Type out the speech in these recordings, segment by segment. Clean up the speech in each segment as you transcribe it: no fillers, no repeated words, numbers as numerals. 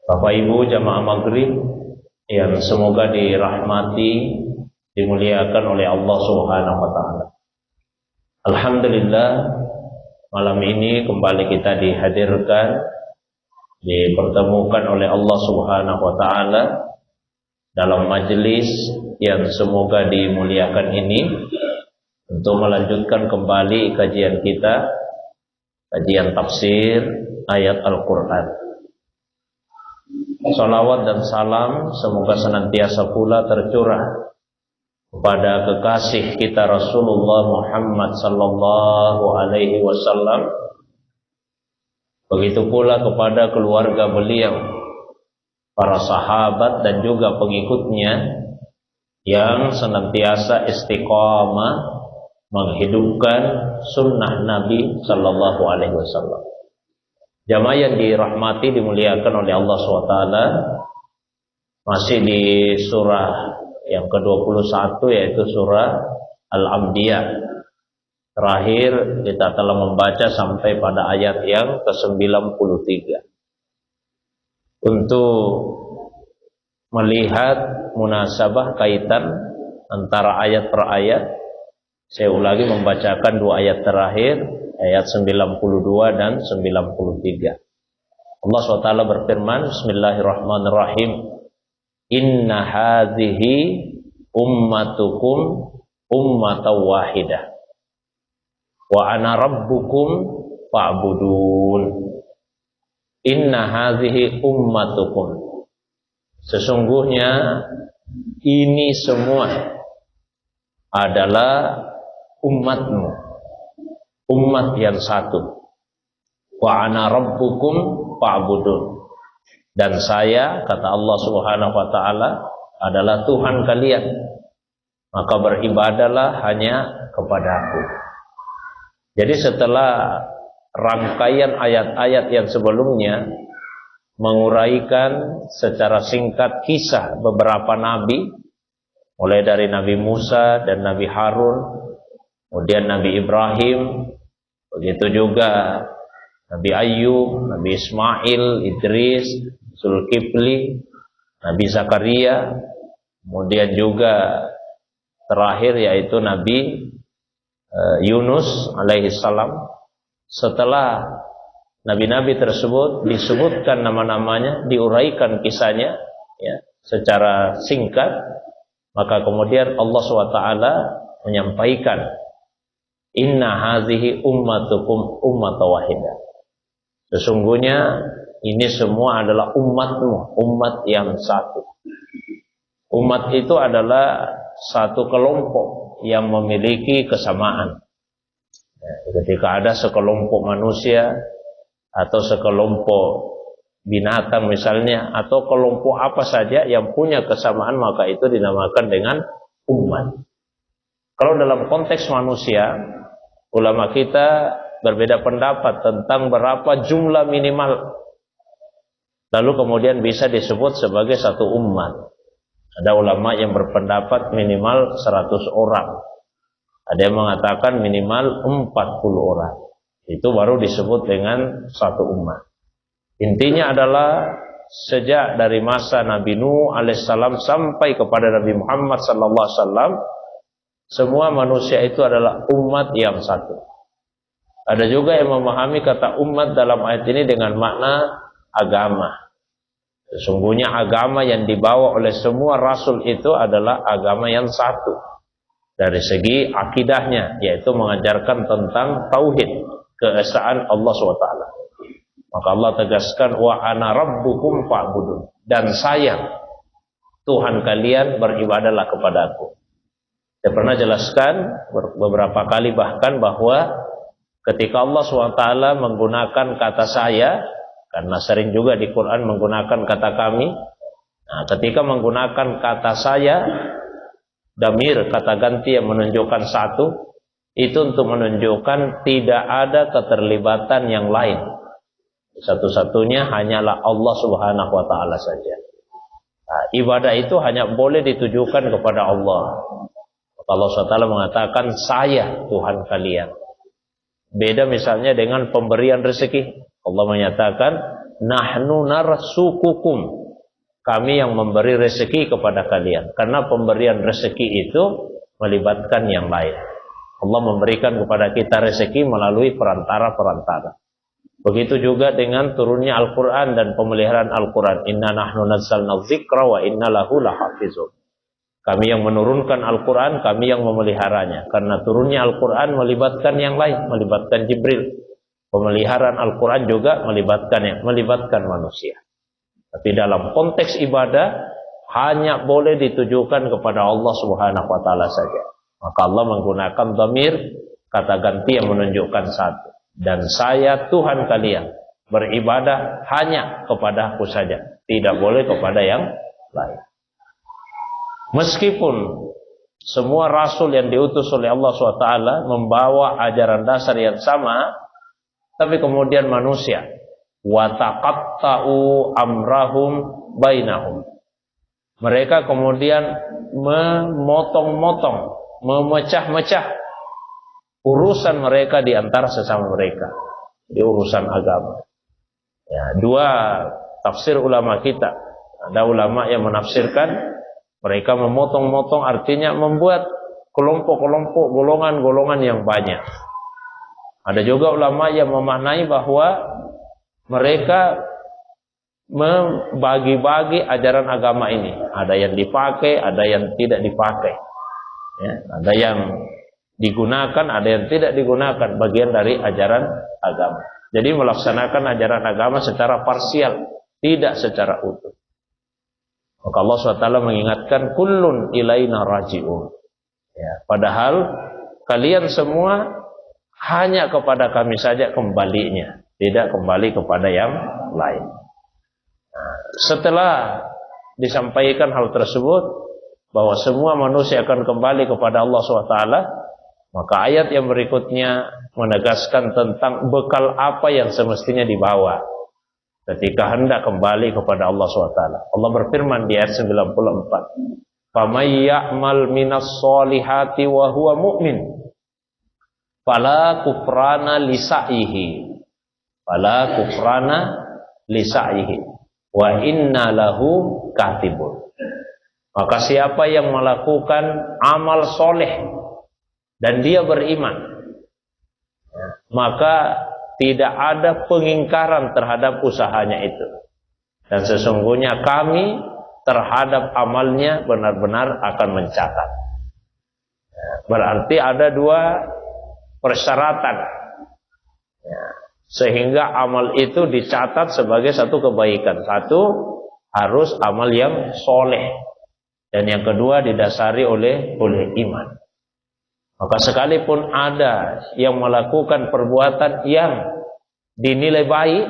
Bapak Ibu jamaah maghrib yang semoga dirahmati, dimuliakan oleh Allah Subhanahu wa taala. Alhamdulillah, malam ini kembali kita dihadirkan, dipertemukan oleh Allah Subhanahu wa taala dalam majelis yang semoga dimuliakan ini untuk melanjutkan kembali kajian kita, kajian tafsir ayat Al-Qur'an. Salawat dan salam semoga senantiasa pula tercurah kepada kekasih kita Rasulullah Muhammad sallallahu alaihi wasallam, begitu pula kepada keluarga beliau, para sahabat dan juga pengikutnya yang senantiasa istiqamah menghidupkan sunnah Nabi sallallahu alaihi wasallam. Jamaah yang dirahmati, dimuliakan oleh Allah SWT, masih di surah yang ke-21, yaitu surah Al-Anbiya. Terakhir kita telah membaca sampai pada ayat yang ke-93. Untuk melihat munasabah kaitan antara ayat per ayat, saya ulangi membacakan dua ayat terakhir, ayat 92 dan 93. Allah SWT berfirman, Bismillahirrahmanirrahim, Inna hadhihi ummatukum ummatan wahidah wa ana rabbukum fa'budun. Inna hadhihi ummatukum, sesungguhnya ini semua adalah umatmu, umat yang satu. Wa ana rabbukum fa'budun, dan saya, kata Allah Subhanahu wa taala, adalah Tuhan kalian, maka beribadahlah hanya kepadaku. Jadi setelah rangkaian ayat-ayat yang sebelumnya menguraikan secara singkat kisah beberapa nabi, mulai dari Nabi Musa dan Nabi Harun, kemudian Nabi Ibrahim, begitu juga Nabi Ayyub, Nabi Ismail, Idris, Zulkifli, Nabi Zakaria, kemudian juga terakhir yaitu Nabi Yunus alaihi salam. Setelah nabi-nabi tersebut disebutkan nama-namanya, diuraikan kisahnya ya, secara singkat, maka kemudian Allah SWT menyampaikan, Inna hadhihi ummatukum ummatan wahidah. Sesungguhnya ini semua adalah umatmu, umat yang satu. Umat itu adalah satu kelompok yang memiliki kesamaan. Ketika ada sekelompok manusia atau sekelompok binatang misalnya, atau kelompok apa saja yang punya kesamaan, maka itu dinamakan dengan umat. Kalau dalam konteks manusia, ulama kita berbeda pendapat tentang berapa jumlah minimal, lalu kemudian bisa disebut sebagai satu umat. Ada ulama yang berpendapat minimal 100 orang, ada yang mengatakan minimal 40 orang. Itu baru disebut dengan satu umat. Intinya adalah sejak dari masa Nabi Nuh alaihissalam sampai kepada Nabi Muhammad sallallahu alaihi wasallam, semua manusia itu adalah umat yang satu. Ada juga yang memahami kata umat dalam ayat ini dengan makna agama. Sesungguhnya agama yang dibawa oleh semua rasul itu adalah agama yang satu. Dari segi akidahnya, yaitu mengajarkan tentang tauhid, keesaan Allah SWT. Maka Allah tegaskan, wa ana rabbukum fa'budun, dan saya, Tuhan kalian, beribadahlah kepadaku. Saya pernah jelaskan beberapa kali bahkan bahwa ketika Allah SWT menggunakan kata saya, karena sering juga di Quran menggunakan kata kami, nah, ketika menggunakan kata saya, damir, kata ganti yang menunjukkan satu, itu untuk menunjukkan tidak ada keterlibatan yang lain. Satu-satunya hanyalah Allah Subhanahu wa taala saja. Nah, ibadah itu hanya boleh ditujukan kepada Allah. Allah SWT mengatakan, saya Tuhan kalian. Beda misalnya dengan pemberian rezeki. Allah menyatakan, nahnu narzuqukum. Kami yang memberi rezeki kepada kalian. Karena pemberian rezeki itu melibatkan yang lain. Allah memberikan kepada kita rezeki melalui perantara-perantara. Begitu juga dengan turunnya Al-Quran dan pemeliharaan Al-Quran. Inna nahnu nazzalna dzikra wa inna lahu lahafizun. Kami yang menurunkan Al-Quran, kami yang memeliharanya. Karena turunnya Al-Quran melibatkan yang lain, melibatkan Jibril. Pemeliharaan Al-Quran juga melibatkan manusia. Tapi dalam konteks ibadah hanya boleh ditujukan kepada Allah Subhanahu wa taala saja. Maka Allah menggunakan dhamir kata ganti yang menunjukkan satu. Dan saya Tuhan kalian beribadah hanya kepada Aku saja, tidak boleh kepada yang lain. Meskipun semua rasul yang diutus oleh Allah SWT membawa ajaran dasar yang sama, tapi kemudian manusia wataqatta'u amrahum bainahum. Mereka kemudian memotong-motong, memecah-mecah urusan mereka di antara sesama mereka di urusan agama. Ya, dua tafsir ulama kita. Ada ulama yang menafsirkan mereka memotong-motong artinya membuat kelompok-kelompok, golongan-golongan yang banyak. Ada juga ulama yang memaknai bahwa mereka membagi-bagi ajaran agama ini. Ada yang dipakai, ada yang tidak dipakai. Ya, ada yang digunakan, ada yang tidak digunakan. Bagian dari ajaran agama. Jadi melaksanakan ajaran agama secara parsial, tidak secara utuh. Maka Allah SWT mengingatkan, kullun ilaina raji'un. Ya, padahal kalian semua hanya kepada kami saja kembalinya, tidak kembali kepada yang lain. Nah, setelah disampaikan hal tersebut, bahwa semua manusia akan kembali kepada Allah SWT, maka ayat yang berikutnya menegaskan tentang bekal apa yang semestinya dibawa ketika hendak kembali kepada Allah SWT. Allah berfirman di ayat 94, "Faman ya'mal minas solihati wa huwa mu'min, fala kufrana lisa'ihi, fala kufrana lisa'ihi, wa inna lahu katibun." Maka siapa yang melakukan amal soleh dan dia beriman, maka tidak ada pengingkaran terhadap usahanya itu. Dan sesungguhnya kami terhadap amalnya benar-benar akan mencatat. Berarti ada dua persyaratan, sehingga amal itu dicatat sebagai satu kebaikan. Satu, harus amal yang soleh. Dan yang kedua didasari oleh iman. Maka sekalipun ada yang melakukan perbuatan yang dinilai baik,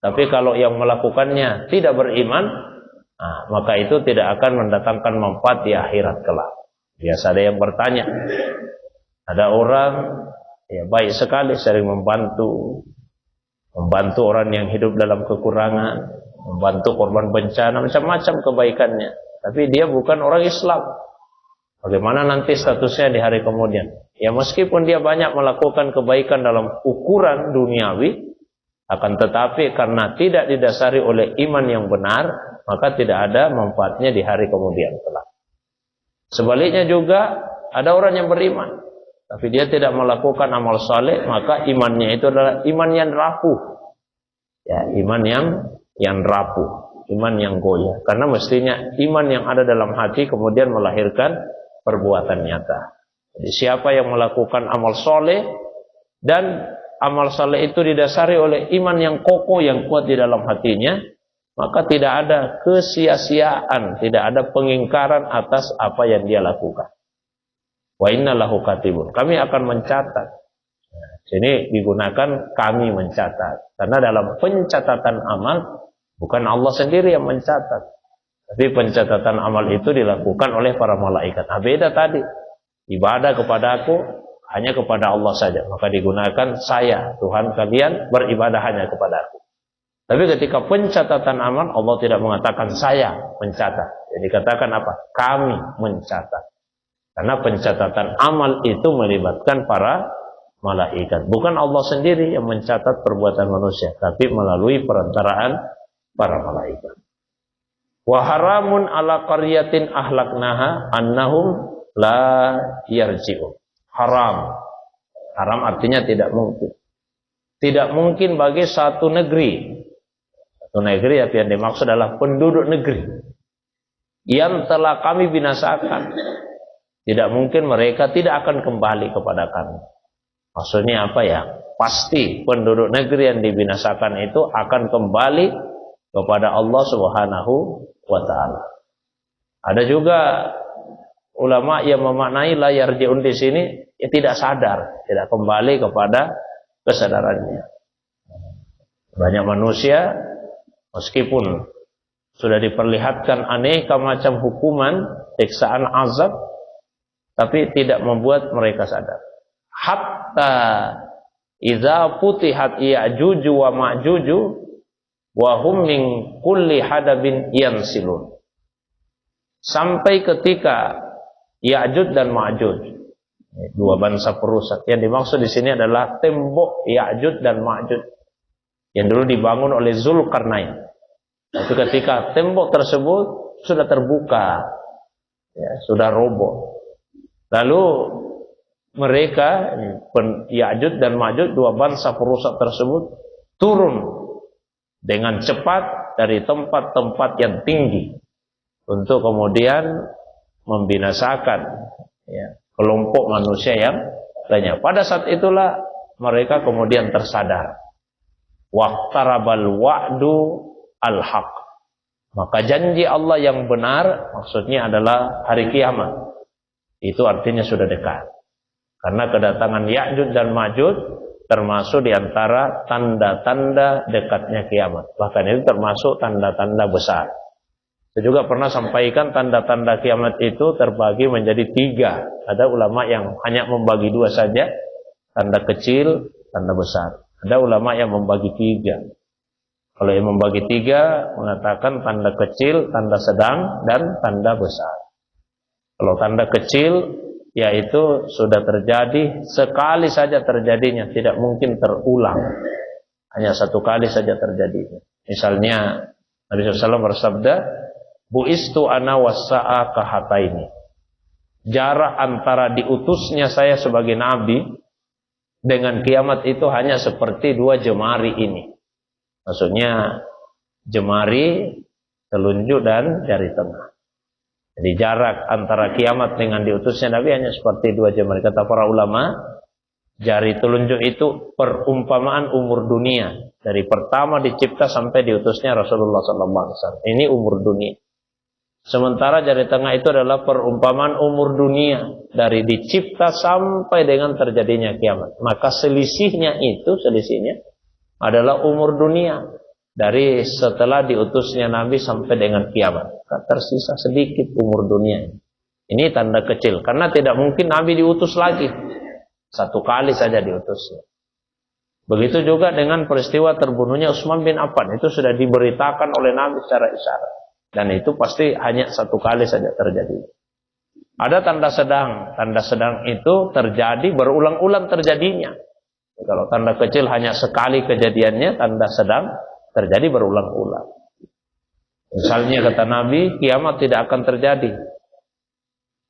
tapi kalau yang melakukannya tidak beriman, maka itu tidak akan mendatangkan manfaat di akhirat kelak. Biasa ada yang bertanya, ada orang ya baik sekali, sering membantu orang yang hidup dalam kekurangan, membantu korban bencana, macam-macam kebaikannya, tapi dia bukan orang Islam. Bagaimana nanti statusnya di hari kemudian? Ya meskipun dia banyak melakukan kebaikan dalam ukuran duniawi, akan tetapi karena tidak didasari oleh iman yang benar, maka tidak ada manfaatnya di hari kemudian kelak. Sebaliknya juga ada orang yang beriman, tapi dia tidak melakukan amal saleh, maka imannya itu adalah iman yang rapuh. Ya, iman yang rapuh, iman yang goyah. Karena mestinya iman yang ada dalam hati kemudian melahirkan perbuatan nyata. Jadi siapa yang melakukan amal soleh dan amal soleh itu didasari oleh iman yang kokoh, yang kuat di dalam hatinya, maka tidak ada kesia-siaan, tidak ada pengingkaran atas apa yang dia lakukan. Wa inna lahu katibun. Kami akan mencatat. Nah, sini digunakan kami mencatat. Karena dalam pencatatan amal bukan Allah sendiri yang mencatat, tapi pencatatan amal itu dilakukan oleh para malaikat. Beda tadi. Ibadah kepada Aku hanya kepada Allah saja. Maka digunakan saya, Tuhan kalian beribadah hanya kepada Aku. Tapi ketika pencatatan amal, Allah tidak mengatakan saya mencatat. Jadi katakan apa? Kami mencatat. Karena pencatatan amal itu melibatkan para malaikat. Bukan Allah sendiri yang mencatat perbuatan manusia, tapi melalui perantaraan para malaikat. Wa haramun ala qaryatin ahlaknaha annahum la yarji'un. Haram. Haram artinya tidak mungkin. Tidak mungkin bagi satu negeri. Satu negeri yang dimaksud adalah penduduk negeri yang telah kami binasakan. Tidak mungkin mereka tidak akan kembali kepada kami. Maksudnya apa ya? Pasti penduduk negeri yang dibinasakan itu akan kembali kepada Allah Subhanahu wa ta'ala. Ada juga ulama yang memaknai la yarji'un di sini ya tidak sadar, tidak kembali kepada kesadarannya. Banyak manusia meskipun sudah diperlihatkan aneka macam hukuman, siksaan azab, tapi tidak membuat mereka sadar. Hatta idza futihat ya'juju wa ma'juju wa hum min kulli hadabin yansilun. Sampai ketika Ya'juj dan Ma'juj, dua bangsa perusak. Yang dimaksud di sini adalah tembok Ya'juj dan Ma'juj yang dulu dibangun oleh Zulkarnain. Tapi ketika tembok tersebut sudah terbuka, ya, sudah roboh. Lalu mereka, Ya'juj dan Ma'juj, dua bangsa perusak tersebut, turun dengan cepat dari tempat-tempat yang tinggi untuk kemudian membinasakan ya, kelompok manusia yang lainnya. Pada saat itulah mereka kemudian tersadar. Waqtarabal wa'du al-haq. Maka janji Allah yang benar maksudnya adalah hari kiamat. Itu artinya sudah dekat. Karena kedatangan Ya'juj dan Ma'juj termasuk diantara tanda-tanda dekatnya kiamat. Bahkan itu termasuk tanda-tanda besar. Saya juga pernah sampaikan tanda-tanda kiamat itu terbagi menjadi 3. Ada ulama yang hanya membagi 2 saja. Tanda kecil, tanda besar. Ada ulama yang membagi 3. Kalau yang membagi 3 mengatakan tanda kecil, tanda sedang, dan tanda besar. Kalau tanda kecil yaitu sudah terjadi sekali saja terjadinya, tidak mungkin terulang. Hanya 1 kali saja terjadinya. Misalnya Nabi SAW bersabda, "Bu'istu ana wassa'a kahataini." Jarak antara diutusnya saya sebagai nabi dengan kiamat itu hanya seperti 2 jemari ini. Maksudnya jemari, telunjuk, dan jari tengah. Jadi jarak antara kiamat dengan diutusnya Nabi hanya seperti 2 jemari. Kata para ulama, jari telunjuk itu perumpamaan umur dunia. Dari pertama dicipta sampai diutusnya Rasulullah SAW. Ini umur dunia. Sementara jari tengah itu adalah perumpamaan umur dunia. Dari dicipta sampai dengan terjadinya kiamat. Maka selisihnya adalah umur dunia. Dari setelah diutusnya Nabi sampai dengan kiamat. Tersisa sedikit umur dunia. Ini tanda kecil. Karena tidak mungkin Nabi diutus lagi. 1 kali saja diutusnya. Begitu juga dengan peristiwa terbunuhnya Utsman bin Affan. Itu sudah diberitakan oleh Nabi secara isyarat. Dan itu pasti hanya 1 kali saja terjadi. Ada tanda sedang. Tanda sedang itu terjadi berulang-ulang terjadinya. Kalau tanda kecil hanya sekali kejadiannya, tanda sedang terjadi berulang-ulang. Misalnya kata Nabi, kiamat tidak akan terjadi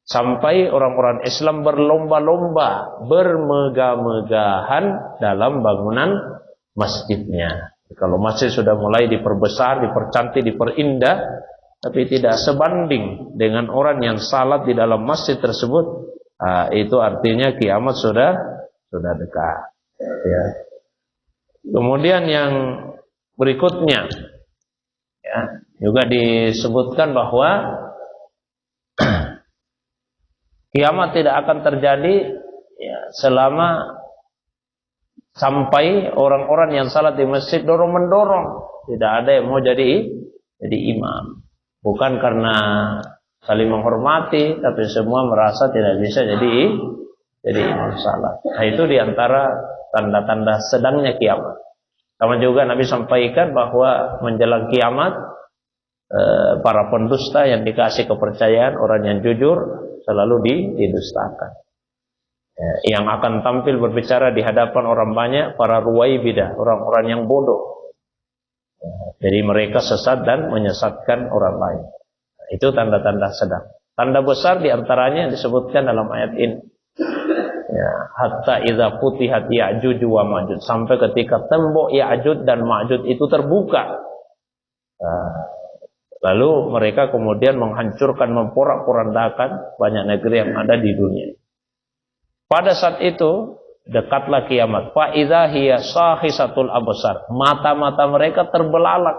sampai orang-orang Islam berlomba-lomba, bermegah-megahan dalam bangunan masjidnya. Kalau masjid sudah mulai diperbesar, dipercantik, diperindah, tapi tidak sebanding dengan orang yang salat di dalam masjid tersebut, itu artinya kiamat sudah dekat. Ya. Kemudian yang berikutnya, ya, juga disebutkan bahwa kiamat tidak akan terjadi ya, selama sampai orang-orang yang salat di masjid dorong-mendorong. Tidak ada yang mau jadi imam. Bukan karena saling menghormati, tapi semua merasa tidak bisa jadi imam salat. Nah, itu diantara tanda-tanda sedangnya kiamat. Sama juga Nabi sampaikan bahwa menjelang kiamat para pendusta yang dikasih kepercayaan, orang yang jujur selalu didustakan. yang akan tampil berbicara di hadapan orang banyak, para ruwaibidah, orang-orang yang bodoh. Jadi mereka sesat dan menyesatkan orang lain. Itu tanda-tanda sedang. Tanda besar diantaranya disebutkan dalam ayat ini. Ya, hatta idza futihat Ya'juj wa Ma'juj, sampai ketika tembok Ya'juj dan Ma'juj itu terbuka. Lalu mereka kemudian menghancurkan, memporak-porandakan banyak negeri yang ada di dunia. Pada saat itu dekatlah kiamat. Fa idza hiya sahisatul absar, mata-mata mereka terbelalak.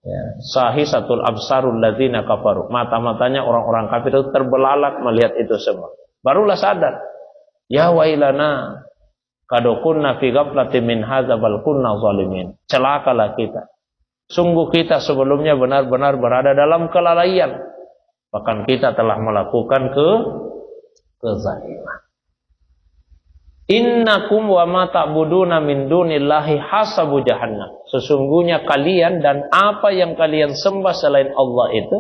Ya, sahisatul absarul ladzina kafaru, mata-matanya orang-orang kafir itu terbelalak melihat itu semua. Barulah sadar. Ya wailana qad kunna fi ghaflatin min hadza bal kunna zalimin. Celakalah kita. Sungguh kita sebelumnya benar-benar berada dalam kelalaian. Bahkan kita telah melakukan kezaliman. Innakum wa ma ta'buduna min dunillahi hasabu jahannam. Sesungguhnya kalian dan apa yang kalian sembah selain Allah itu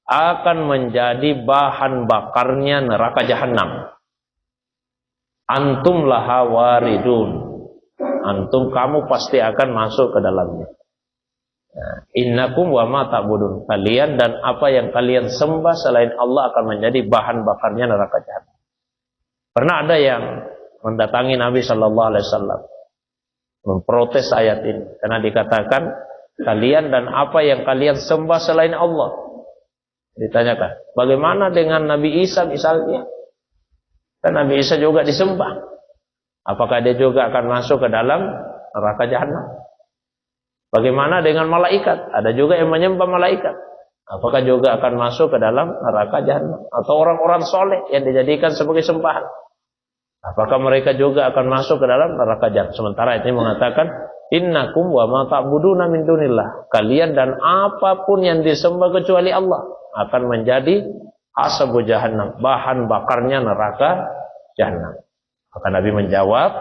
akan menjadi bahan bakarnya neraka jahanam. Antum laha waridun. Antum, kamu pasti akan masuk ke dalamnya. Innakum wa ma ta'budun. Kalian dan apa yang kalian sembah selain Allah akan menjadi bahan bakarnya neraka jahanam. Pernah ada yang mendatangi Nabi Shallallahu Alaihi Wasallam memprotes ayat ini karena dikatakan kalian dan apa yang kalian sembah selain Allah. Ditanyakan, bagaimana dengan Nabi Isa misalnya? Dan Nabi Isa juga disembah. Apakah dia juga akan masuk ke dalam neraka jahanam? Bagaimana dengan malaikat? Ada juga yang menyembah malaikat. Apakah juga akan masuk ke dalam neraka jahanam? Atau orang-orang soleh yang dijadikan sebagai sembahan? Apakah mereka juga akan masuk ke dalam neraka jahanam? Sementara ini mengatakan, innakum wa ma ta'buduna min dunillah. Kalian dan apapun yang disembah kecuali Allah akan menjadi hasabu jahannam, bahan bakarnya neraka jahanam. Maka Nabi menjawab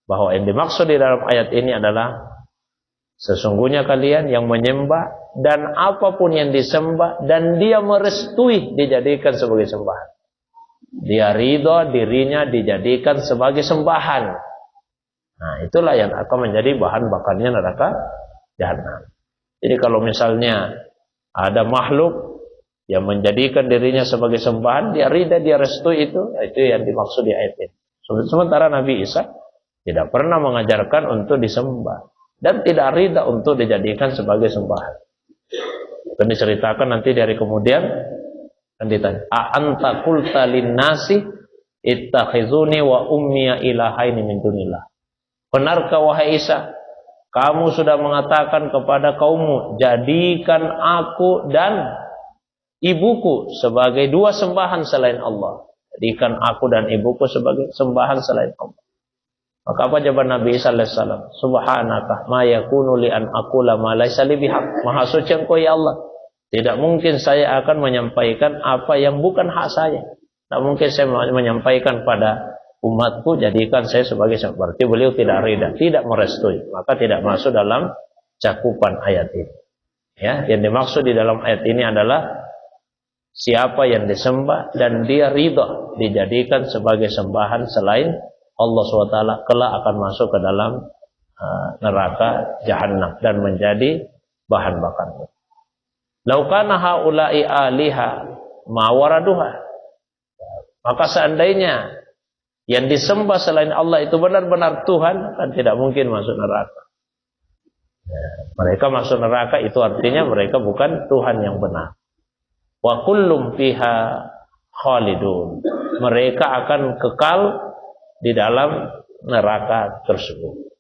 bahwa yang dimaksud di dalam ayat ini adalah sesungguhnya kalian yang menyembah dan apapun yang disembah dan dia merestui dijadikan sebagai sembahan. Dia ridha dirinya dijadikan sebagai sembahan. Nah, itulah yang akan menjadi bahan bakarnya neraka jahanam. Jadi kalau misalnya ada makhluk yang menjadikan dirinya sebagai sembahan, dia ridha, dia restui, itu yang dimaksud di ayat ini. Sementara Nabi Isa tidak pernah mengajarkan untuk disembah dan tidak ridha untuk dijadikan sebagai sembahan. Itu diceritakan nanti dari kemudian dan ditanya, a anta qulta lin-nasi ittakhizuni wa ummiya ilahaini min dunillah. Benarkah wahai Isa, kamu sudah mengatakan kepada kaummu, jadikan aku dan ibuku sebagai dua sembahan selain Allah. Jadikan aku dan ibuku sebagai sembahan selain Allah. Maka apa jawaban Nabi Isa alaihissalam? Subhanaka ma yakunu li an aqula ma laysa li bihaq. Maha suci Engkau ya Allah. Tidak mungkin saya akan menyampaikan apa yang bukan hak saya. Tidak mungkin saya menyampaikan pada umatku jadikan saya sebagai sembahan. Berarti beliau tidak ridha, tidak merestui. Maka tidak masuk dalam cakupan ayat ini. Ya, yang dimaksud di dalam ayat ini adalah siapa yang disembah dan dia ridha dijadikan sebagai sembahan selain Allah SWT, kelak akan masuk ke dalam neraka jahanam dan menjadi bahan bakarnya. Laukana haula'i aliha ma waraduha. Maka seandainya yang disembah selain Allah itu benar-benar Tuhan, kan tidak mungkin masuk neraka. Mereka masuk neraka itu artinya mereka bukan Tuhan yang benar. Wa kullum fiha khalidun. Mereka akan kekal di dalam neraka tersebut.